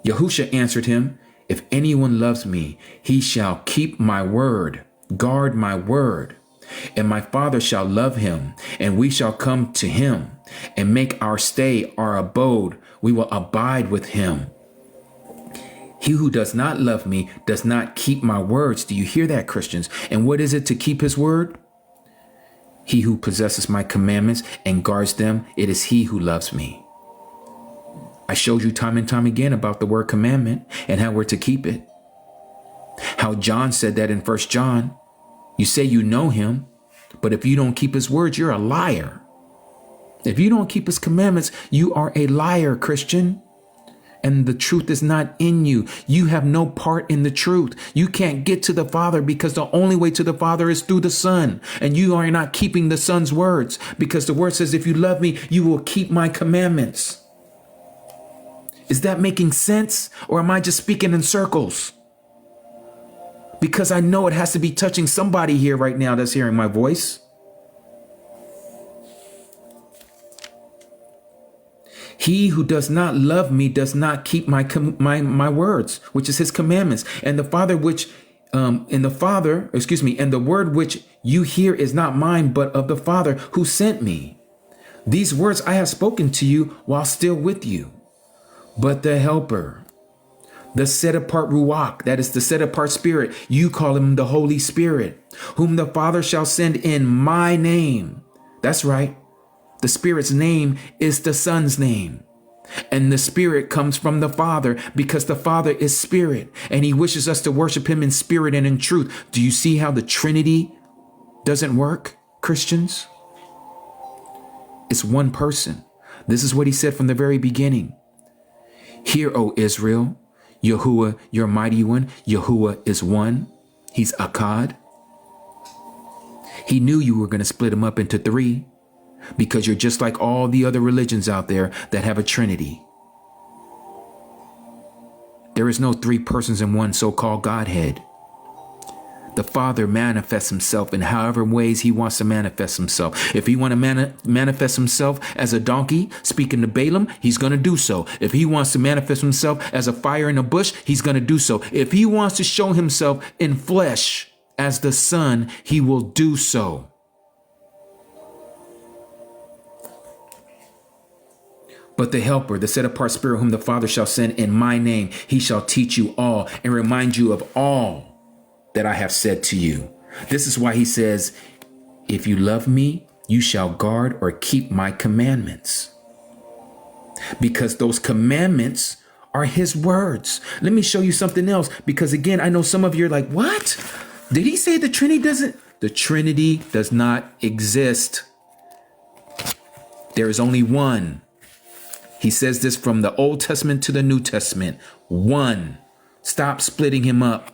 Yahusha answered him, if anyone loves me, he shall keep my word, guard my word, and my Father shall love him, and we shall come to him and make our stay, our abode. We will abide with him. He who does not love me does not keep my words. Do you hear that, Christians? And what is it to keep his word? He who possesses my commandments and guards them, it is he who loves me. I showed you time and time again about the word commandment and how we're to keep it. How John said that in 1 John. You say you know him, but if you don't keep his words, you're a liar. If you don't keep his commandments, you are a liar, Christian. And the truth is not in you. You have no part in the truth. You can't get to the Father because the only way to the Father is through the Son. And you are not keeping the Son's words because the word says, if you love me, you will keep my commandments. Is that making sense? Or am I just speaking in circles? Because I know it has to be touching somebody here right now that's hearing my voice. He who does not love me does not keep my words, which is his commandments. And the word which you hear is not mine, but of the Father who sent me. These words I have spoken to you while still with you. But the Helper, the set apart Ruach, that is the set apart Spirit, you call him the Holy Spirit, whom the Father shall send in my name. That's right. The Spirit's name is the Son's name. And the Spirit comes from the Father because the Father is Spirit and he wishes us to worship him in spirit and in truth. Do you see how the Trinity doesn't work, Christians? It's one person. This is what he said from the very beginning. Hear, O Israel, Yahuwah, your mighty one. Yahuwah is one. He's Akkad. He knew you were going to split him up into three. Because you're just like all the other religions out there that have a Trinity. There is no three persons in one so-called Godhead. The Father manifests himself in however ways he wants to manifest himself. If he wants to manifest himself as a donkey speaking to Balaam, he's going to do so. If he wants to manifest himself as a fire in a bush, he's going to do so. If he wants to show himself in flesh as the Son, he will do so. But the Helper, the set apart Spirit whom the Father shall send in my name, he shall teach you all and remind you of all that I have said to you. This is why he says, if you love me, you shall guard or keep my commandments. Because those commandments are his words. Let me show you something else. Because again, I know some of you are like, what? Did he say the Trinity doesn't? The Trinity does not exist. There is only one. He says this from the Old Testament to the New Testament. One. Stop splitting him up.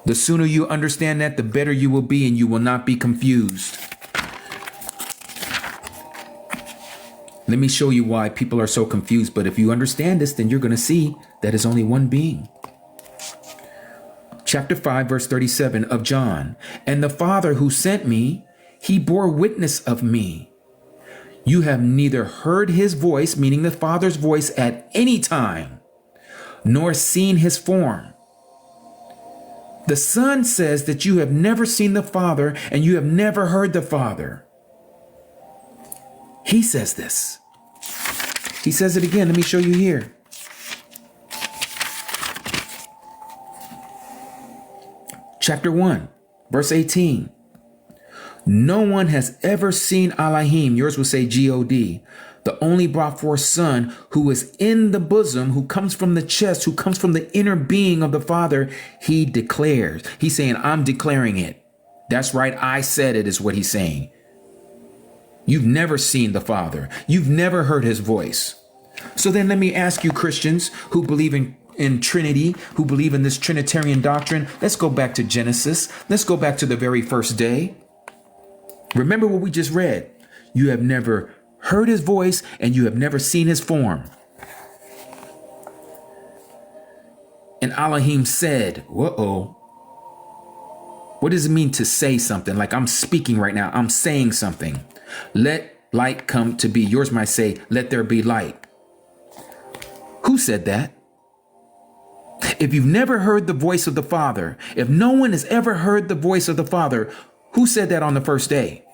The sooner you understand that, the better you will be and you will not be confused. Let me show you why people are so confused. But if you understand this, then you're going to see that is only one being. Chapter 5, verse 37 of John. And the Father who sent me, he bore witness of me. You have neither heard his voice, meaning the Father's voice, at any time, nor seen his form. The Son says that you have never seen the Father and you have never heard the Father. He says this. He says it again. Let me show you here. Chapter 1, verse 18. No one has ever seen Elohim, yours will say G-O-D, the only brought forth Son, who is in the bosom, who comes from the chest, who comes from the inner being of the Father. He declares. He's saying, I'm declaring it. That's right. I said it is what he's saying. You've never seen the Father. You've never heard his voice. So then let me ask you, Christians who believe in Trinity, who believe in this Trinitarian doctrine, let's go back to Genesis. Let's go back to the very first day. Remember what we just read. You have never heard his voice and you have never seen his form. And Elohim said, whoa. What does it mean to say something? Like I'm speaking right now. I'm saying something. Let light come to be. Yours might say, let there be light. Who said that? If you've never heard the voice of the Father, if no one has ever heard the voice of the Father, who said that on the first day?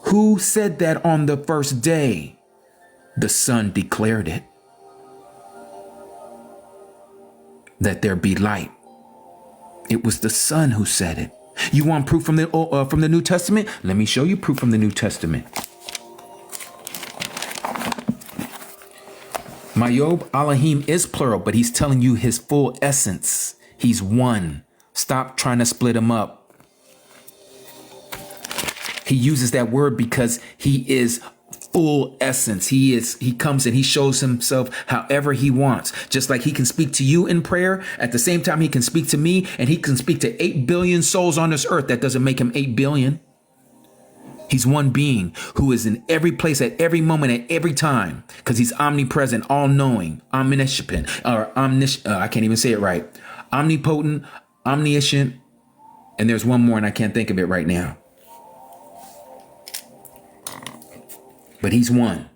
Who said that on the first day? The Son declared it. Let there be light. It was the Son who said it. You want proof from the New Testament? Let me show you proof from the New Testament. Mayob Elohim is plural, but he's telling you his full essence. He's one. Stop trying to split him up. He uses that word because he is full essence. He comes and he shows himself however he wants. Just like he can speak to you in prayer, at the same time he can speak to me, and he can speak to 8 billion souls on this earth. That doesn't make him 8 billion. He's one being who is in every place at every moment at every time, because he's omnipresent, all-knowing, omniscient, or I can't even say it right. Omnipotent, omniscient, and there's one more and I can't think of it right now. But he's one.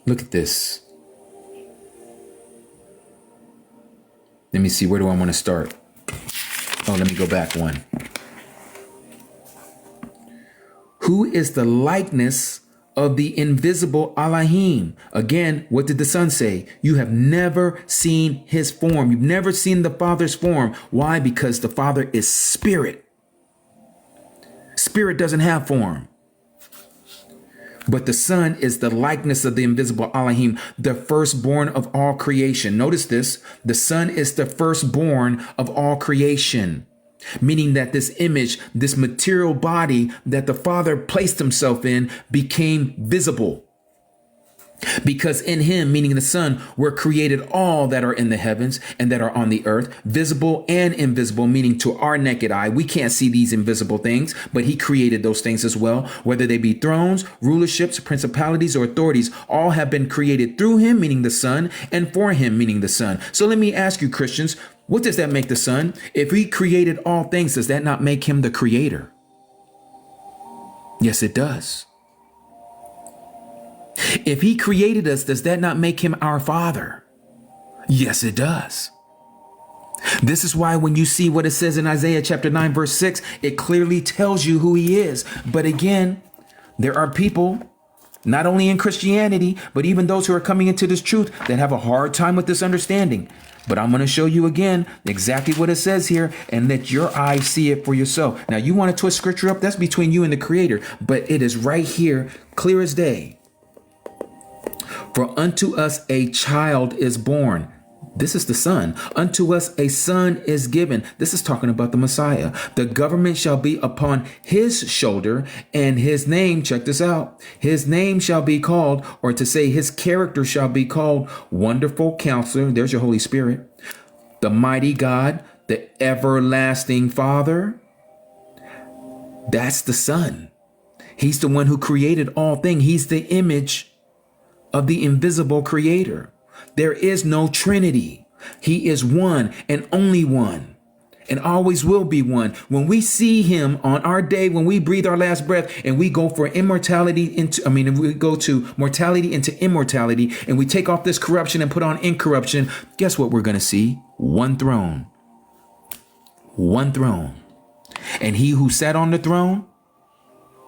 Look at this. Let me see, where do I want to start? Oh, let me go back one. Who is the likeness of the invisible Elohim? Again, what did the Son say? You have never seen his form. You've never seen the Father's form. Why? Because the Father is spirit. Spirit doesn't have form. But the Son is the likeness of the invisible Elohim, the firstborn of all creation. Notice this. The Son is the firstborn of all creation, meaning that this image, this material body that the Father placed himself in, became visible. Because in him, meaning the Son, were created all that are in the heavens and that are on the earth, visible and invisible, meaning to our naked eye, we can't see these invisible things, but he created those things as well. Whether they be thrones, rulerships, principalities, or authorities, all have been created through him, meaning the Son, and for him, meaning the Son. So let me ask you, Christians, what does that make the Son? If he created all things, does that not make him the creator? Yes, it does. If he created us, does that not make him our Father? Yes, it does. This is why when you see what it says in Isaiah chapter 9, verse 6, it clearly tells you who he is. But again, there are people, not only in Christianity, but even those who are coming into this truth, that have a hard time with this understanding. But I'm going to show you again exactly what it says here, and let your eyes see it for yourself. Now, you want to twist scripture up? That's between you and the Creator. But it is right here, clear as day. For unto us a child is born. This is the Son. Unto us a son is given. This is talking about the Messiah. The government shall be upon his shoulder, and his name, check this out, his name shall be called, or to say his character shall be called, Wonderful Counselor. There's your Holy Spirit. The Mighty God, the Everlasting Father. That's the Son. He's the one who created all things. He's the image of the invisible Creator. There is no Trinity. He is one and only one, and always will be one. When we see him on our day, when we breathe our last breath and we go for we go to mortality into immortality, and we take off this corruption and put on incorruption, guess what we're going to see? One throne. One throne. And he who sat on the throne,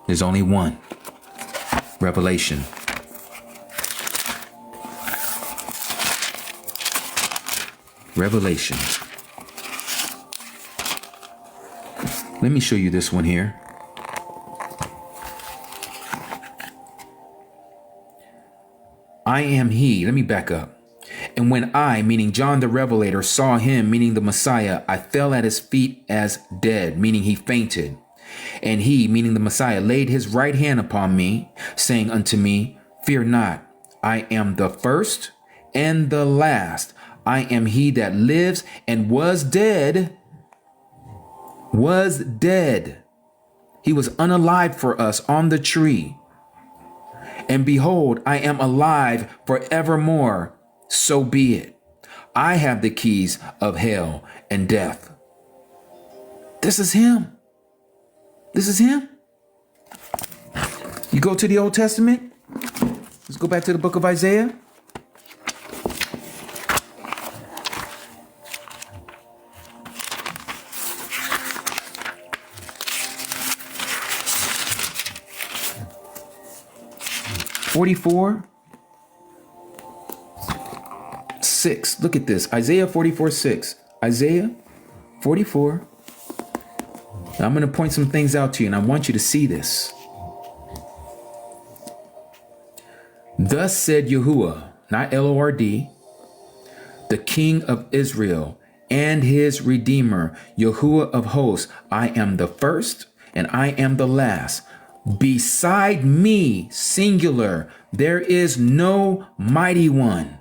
there's only one. Revelation. Revelation. Let me show you this one here. I am he. Let me back up. And when I, meaning John the Revelator, saw him, meaning the Messiah, I fell at his feet as dead, meaning he fainted. And he, meaning the Messiah, laid his right hand upon me, saying unto me, Fear not, I am the first and the last. I am he that lives and was dead. Was dead. He was unalive for us on the tree. And behold, I am alive forevermore. So be it. I have the keys of hell and death. This is him. This is him. You go to the Old Testament. Let's go back to the book of Isaiah. (44:6). Look at this. Isaiah 44:6. Isaiah 44. Now I'm going to point some things out to you, and I want you to see this. Thus said Yahuwah, not Lord, the King of Israel and his Redeemer, Yahuwah of hosts, I am the first and I am the last. Beside me, singular, there is no mighty one.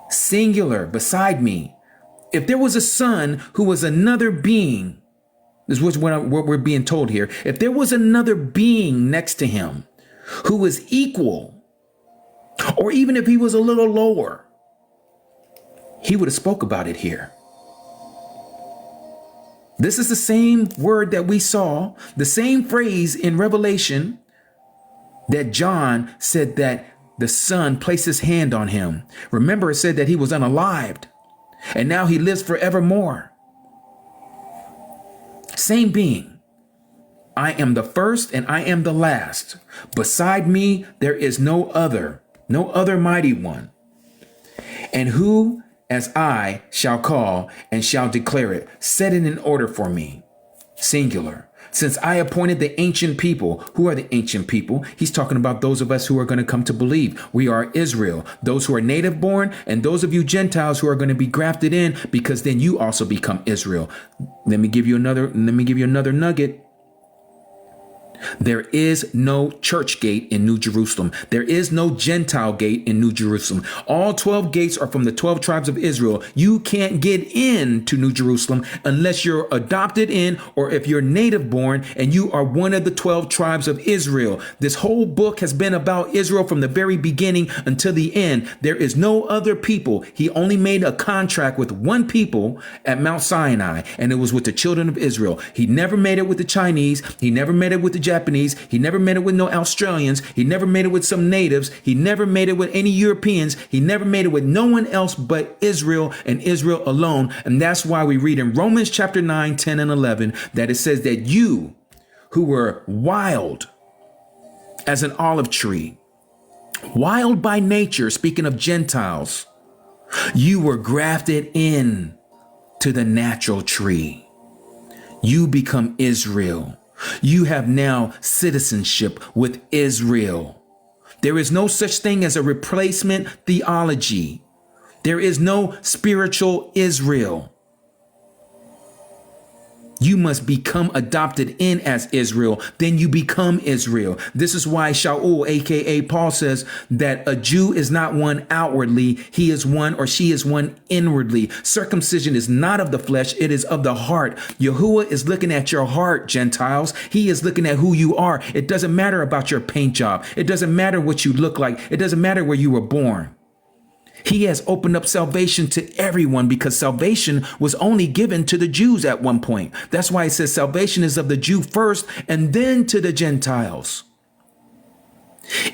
Singular, beside me. If there was a son who was another being, this is what we're being told here. If there was another being next to him who was equal, or even if he was a little lower, he would have spoke about it here. This is the same word that we saw, the same phrase in Revelation that John said that the Son placed his hand on him. Remember, it said that he was unalived, and now he lives forevermore. Same being. I am the first and I am the last. Beside me, there is no other mighty one. And who as I shall call and shall declare it, set it in order for me. Singular. Since I appointed the ancient people. Who are the ancient people? He's talking about those of us who are going to come to believe. We are Israel, those who are native born, and those of you Gentiles who are going to be grafted in, because then you also become Israel. Let me give you another nugget. There is no church gate in New Jerusalem. There is no Gentile gate in New Jerusalem. All 12 gates are from the 12 tribes of Israel. You can't get into New Jerusalem unless you're adopted in, or if you're native born and you are one of the 12 tribes of Israel. This whole book has been about Israel from the very beginning until the end. There is no other people. He only made a contract with one people at Mount Sinai, and it was with the children of Israel. He never made it with the Chinese. He never made it with the Japanese. He never made it with no Australians. He never made it with some natives. He never made it with any Europeans. He never made it with no one else but Israel and Israel alone. And that's why we read in Romans chapter 9, 10 and 11 that it says that you who were wild as an olive tree, wild by nature, speaking of Gentiles, you were grafted in to the natural tree. You become Israel. You have now citizenship with Israel. There is no such thing as a replacement theology. There is no spiritual Israel. You must become adopted in as Israel. Then you become Israel. This is why Shaul, aka Paul, says that a Jew is not one outwardly. He is one, or she is one inwardly. Circumcision is not of the flesh. It is of the heart. Yahuwah is looking at your heart, Gentiles. He is looking at who you are. It doesn't matter about your paint job. It doesn't matter what you look like. It doesn't matter where you were born. He has opened up salvation to everyone, because salvation was only given to the Jews at one point. That's why it says salvation is of the Jew first and then to the Gentiles.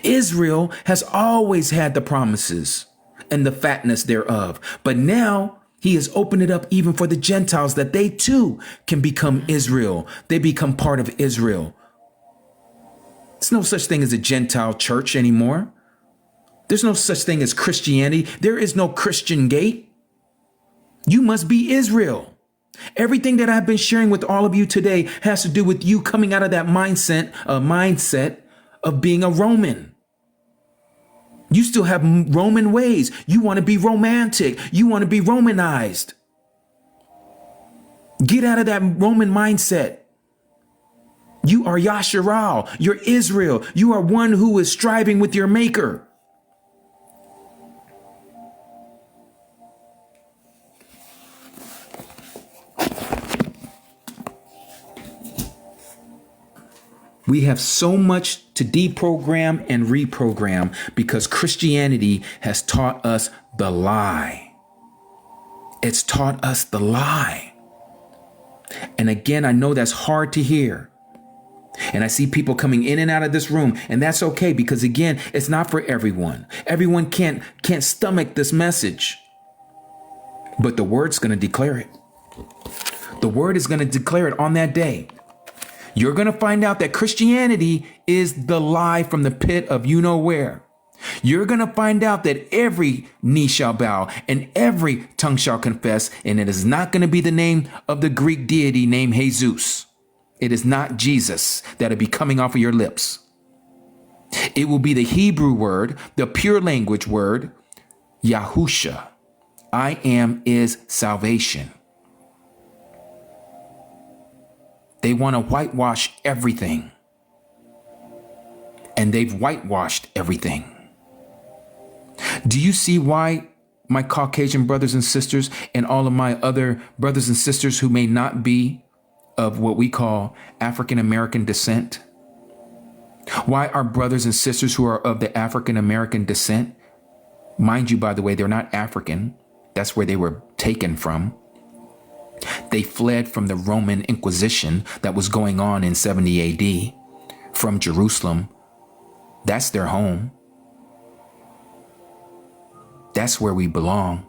Israel has always had the promises and the fatness thereof. But now he has opened it up even for the Gentiles, that they too can become Israel. They become part of Israel. There's no such thing as a Gentile church anymore. There's no such thing as Christianity. There is no Christian gate. You must be Israel. Everything that I've been sharing with all of you today has to do with you coming out of that mindset of being a Roman. You still have Roman ways. You want to be romantic. You want to be Romanized. Get out of that Roman mindset. You are Yasharal. You're Israel. You are one who is striving with your maker. We have so much to deprogram and reprogram, because Christianity has taught us the lie. It's taught us the lie. And again, I know that's hard to hear. And I see people coming in and out of this room, and that's okay, because again, it's not for everyone. Everyone can't stomach this message. But the word's going to declare it. The word is going to declare it on that day. You're going to find out that Christianity is the lie from the pit of you know where. You're going to find out that every knee shall bow and every tongue shall confess, and it is not going to be the name of the Greek deity named Jesus. It is not Jesus that'll be coming off of your lips. It will be the Hebrew word, the pure language word, Yahusha. I am is salvation. They want to whitewash everything. And they've whitewashed everything. Do you see why my Caucasian brothers and sisters and all of my other brothers and sisters who may not be of what we call African American descent? Why our brothers and sisters who are of the African American descent, mind you, by the way, they're not African. That's where they were taken from. They fled from the Roman Inquisition that was going on in 70 AD from Jerusalem. That's their home. That's where we belong.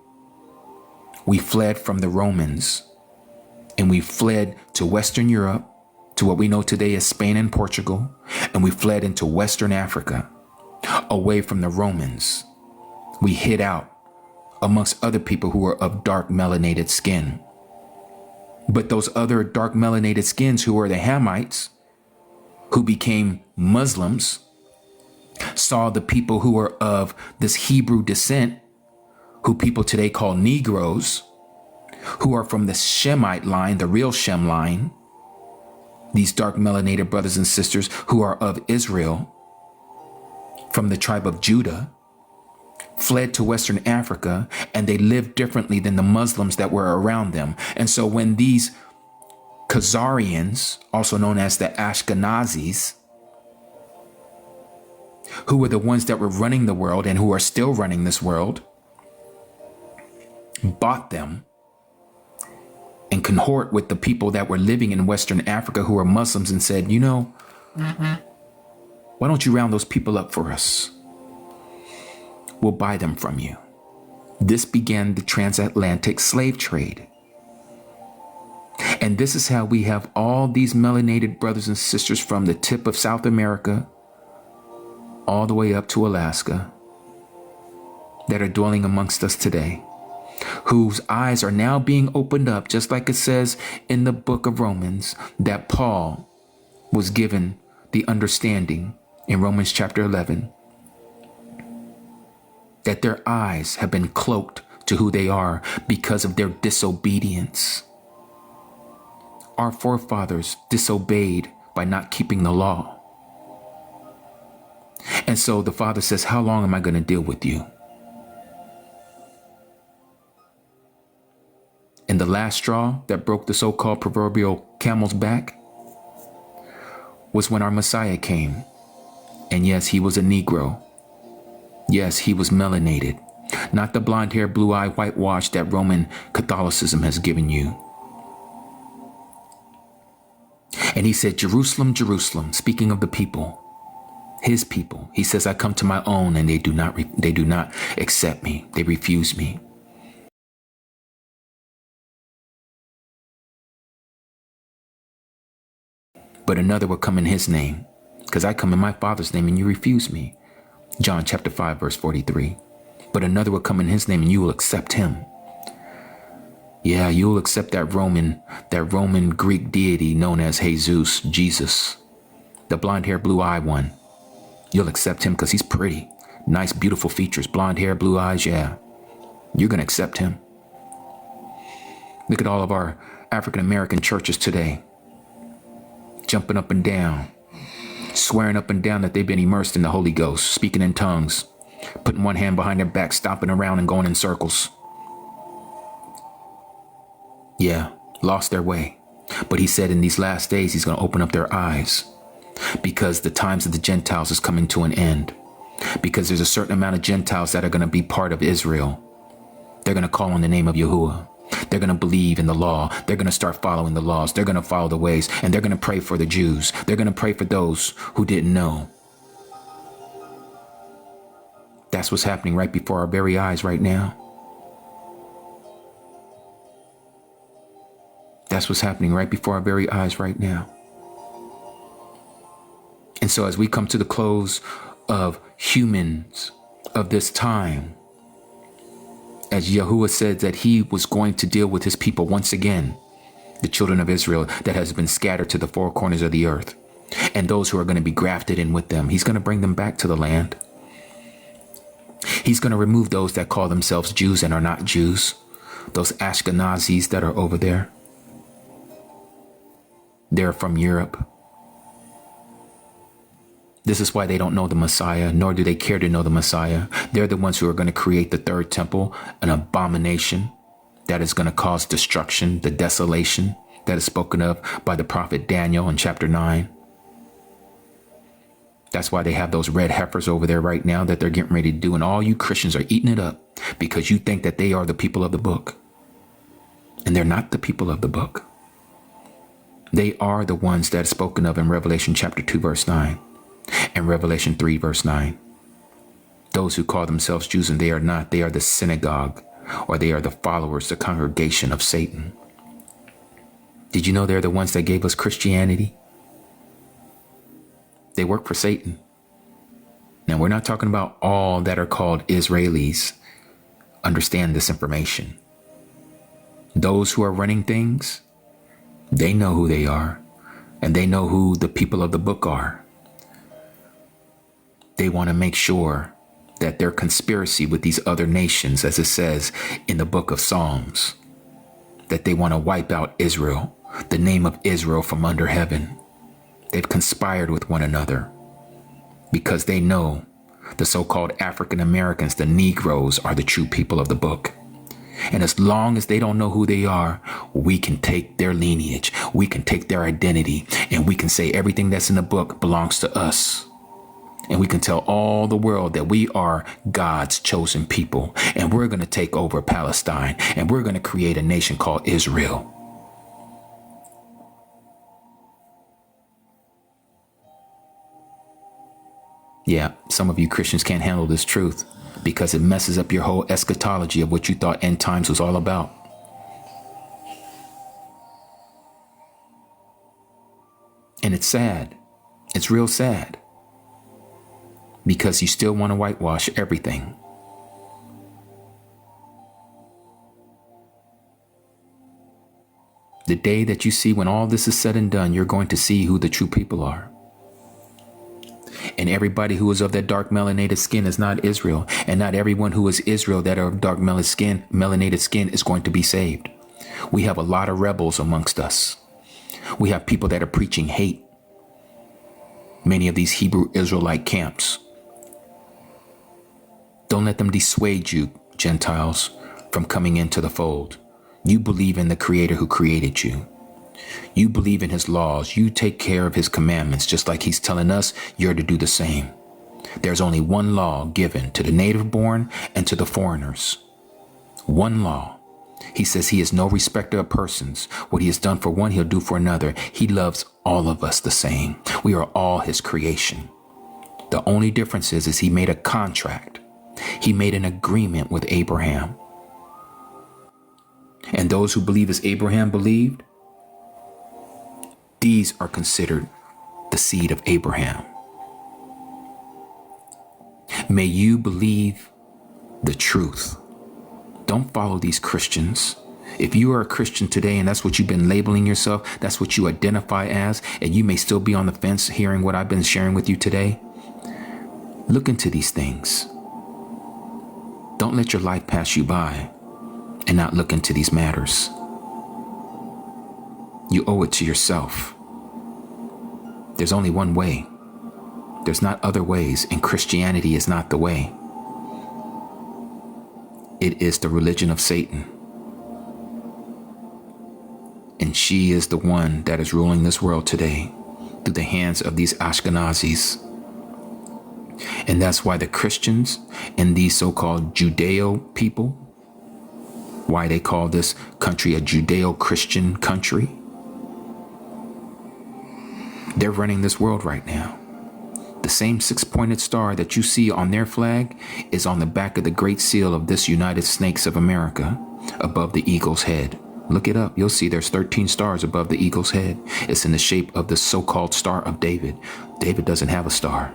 We fled from the Romans, and we fled to Western Europe, to what we know today as Spain and Portugal, and we fled into Western Africa, away from the Romans. We hid out amongst other people who were of dark melanated skin. But those other dark melanated skins who were the Hamites, who became Muslims, saw the people who were of this Hebrew descent, who people today call Negroes, who are from the Shemite line, the real Shem line, these dark melanated brothers and sisters who are of Israel, from the tribe of Judah, fled to Western Africa, and they lived differently than the Muslims that were around them. And so when these Khazarians, also known as the Ashkenazis, who were the ones that were running the world and who are still running this world, bought them and cohort with the people that were living in Western Africa who were Muslims and said, you know, why don't you round those people up for us? We'll buy them from you. This began the transatlantic slave trade. And this is how we have all these melanated brothers and sisters from the tip of South America all the way up to Alaska that are dwelling amongst us today, whose eyes are now being opened up, just like it says in the book of Romans, that Paul was given the understanding in Romans chapter 11, that their eyes have been cloaked to who they are because of their disobedience. Our forefathers disobeyed by not keeping the law. And so the Father says, how long am I going to deal with you? And the last straw that broke the so-called proverbial camel's back was when our Messiah came. And yes, he was a Negro. Yes, he was melanated, not the blonde hair, blue eye, whitewash that Roman Catholicism has given you. And he said, Jerusalem, Jerusalem, speaking of the people, his people, he says, I come to my own and they do not accept me. They refuse me. But another will come in his name, because I come in my Father's name and you refuse me. John chapter 5, verse 43. But another will come in his name and you will accept him. Yeah, you will accept that Roman Greek deity known as Jesus, Jesus, the blonde hair, blue eye one. You'll accept him because he's pretty. Nice, beautiful features, blonde hair, blue eyes. Yeah, you're going to accept him. Look at all of our African American churches today, jumping up and down, swearing up and down that they've been immersed in the Holy Ghost, speaking in tongues, putting one hand behind their back, stomping around and going in circles. Yeah, lost their way. But he said in these last days, he's going to open up their eyes, because the times of the Gentiles is coming to an end, because there's a certain amount of Gentiles that are going to be part of Israel. They're going to call on the name of Yahuwah. They're going to believe in the law. They're going to start following the laws. They're going to follow the ways, and they're going to pray for the Jews. They're going to pray for those who didn't know. That's what's happening right before our very eyes right now. That's what's happening right before our very eyes right now. And so as we come to the close of humans of this time, as Yahuwah said that he was going to deal with his people once again, the children of Israel that has been scattered to the four corners of the earth, and those who are going to be grafted in with them, he's going to bring them back to the land. He's going to remove those that call themselves Jews and are not Jews, those Ashkenazis that are over there. They're from Europe. This is why they don't know the Messiah, nor do they care to know the Messiah. They're the ones who are going to create the third temple, an abomination that is going to cause destruction, the desolation that is spoken of by the prophet Daniel in chapter 9. That's why they have those red heifers over there right now that they're getting ready to do. And all you Christians are eating it up because you think that they are the people of the book. And they're not the people of the book. They are the ones that is spoken of in Revelation chapter 2, verse 9. And Revelation 3, verse 9. Those who call themselves Jews and they are not, they are the synagogue, or they are the followers, the congregation of Satan. Did you know they're the ones that gave us Christianity? They work for Satan. Now, we're not talking about all that are called Israelis. Understand this information. Those who are running things, they know who they are, and they know who the people of the book are. They want to make sure that their conspiracy with these other nations, as it says in the book of Psalms, that they want to wipe out Israel, the name of Israel from under heaven. They've conspired with one another because they know the so-called African Americans, the Negroes, are the true people of the book. And as long as they don't know who they are, we can take their lineage, we can take their identity, and we can say everything that's in the book belongs to us. And we can tell all the world that we are God's chosen people, and we're going to take over Palestine, and we're going to create a nation called Israel. Yeah, some of you Christians can't handle this truth because it messes up your whole eschatology of what you thought end times was all about. And it's sad. It's real sad. Because you still want to whitewash everything. The day that you see when all this is said and done, you're going to see who the true people are. And everybody who is of that dark melanated skin is not Israel. And not everyone who is Israel that are of dark melanated skin is going to be saved. We have a lot of rebels amongst us. We have people that are preaching hate. Many of these Hebrew Israelite camps. Don't let them dissuade you, Gentiles, from coming into the fold. You believe in the Creator who created you. You believe in his laws. You take care of his commandments, just like he's telling us you're to do the same. There's only one law given to the native born and to the foreigners. One law. He says he is no respecter of persons. What he has done for one, he'll do for another. He loves all of us the same. We are all his creation. The only difference is he made a contract. He made an agreement with Abraham. And those who believe as Abraham believed, these are considered the seed of Abraham. May you believe the truth. Don't follow these Christians. If you are a Christian today and that's what you've been labeling yourself, that's what you identify as, and you may still be on the fence hearing what I've been sharing with you today, look into these things. Don't let your life pass you by and not look into these matters. You owe it to yourself. There's only one way. There's not other ways, and Christianity is not the way. It is the religion of Satan. And she is the one that is ruling this world today through the hands of these Ashkenazis. And that's why the Christians and these so-called Judeo people, Why they call this country a Judeo-Christian country. They're running this world right now. The same six-pointed star that you see on their flag is on the back of the Great Seal of this United Snakes of America, above the eagle's head. Look it up. You'll see there's 13 stars above the eagle's head. It's in the shape of the so-called Star of David. David doesn't have a star.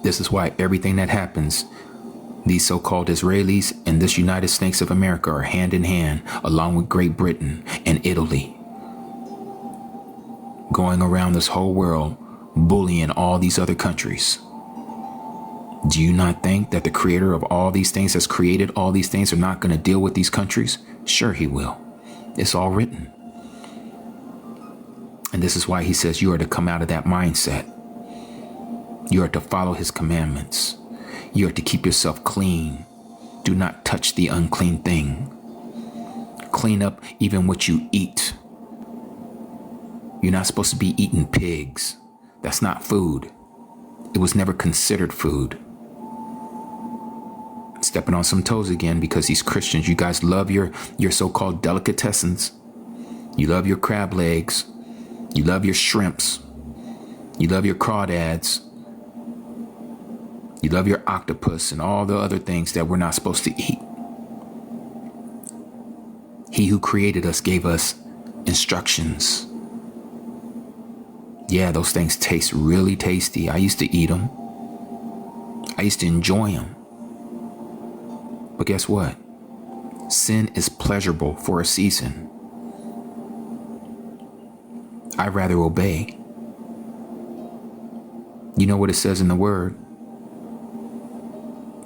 This is why everything that happens, these so-called Israelis and this United Snakes of America are hand in hand, along with Great Britain and Italy, going around this whole world, bullying all these other countries. Do you not think that the creator of all these things has created all these things are not going to deal with these countries? Sure, he will. It's all written. And this is why he says you are to come out of that mindset. You are to follow his commandments. You are to keep yourself clean. Do not touch the unclean thing. Clean up even what you eat. You're not supposed to be eating pigs. That's not food. It was never considered food. Stepping on some toes again because these Christians, you guys love your so-called delicatessens. You love your crab legs. You love your shrimps. You love your crawdads. You love your octopus and all the other things that we're not supposed to eat. He who created us gave us instructions. Yeah, those things taste really tasty. I used to eat them. I used to enjoy them. But guess what? Sin is pleasurable for a season. I'd rather obey. You know what it says in the word?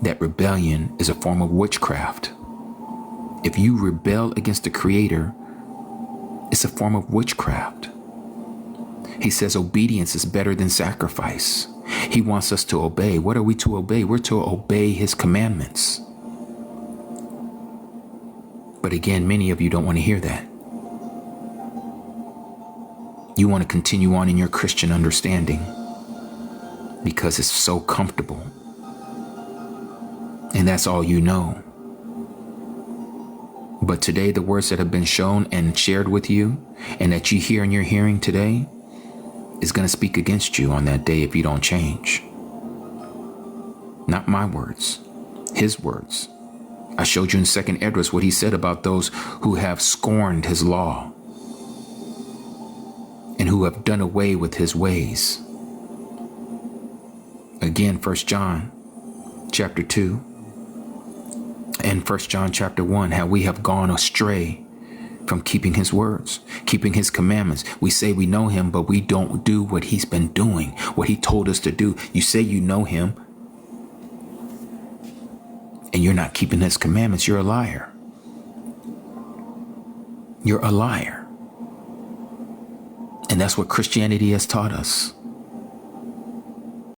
That rebellion is a form of witchcraft. If you rebel against the Creator, it's a form of witchcraft. He says obedience is better than sacrifice. He wants us to obey. What are we to obey? We're to obey his commandments. But again, many of you don't want to hear that. You want to continue on in your Christian understanding because it's so comfortable. And that's all you know. But today, the words that have been shown and shared with you and that you hear in your hearing today is going to speak against you on that day if you don't change. Not my words, his words. I showed you in 2nd Esdras what he said about those who have scorned his law and who have done away with his ways. Again, 1 John chapter 2 and 1 John chapter 1, how we have gone astray from keeping his words, keeping his commandments. We say we know him, but we don't do what he's been doing, what he told us to do. You say you know him, and you're not keeping his commandments. You're a liar. You're a liar. And that's what Christianity has taught us.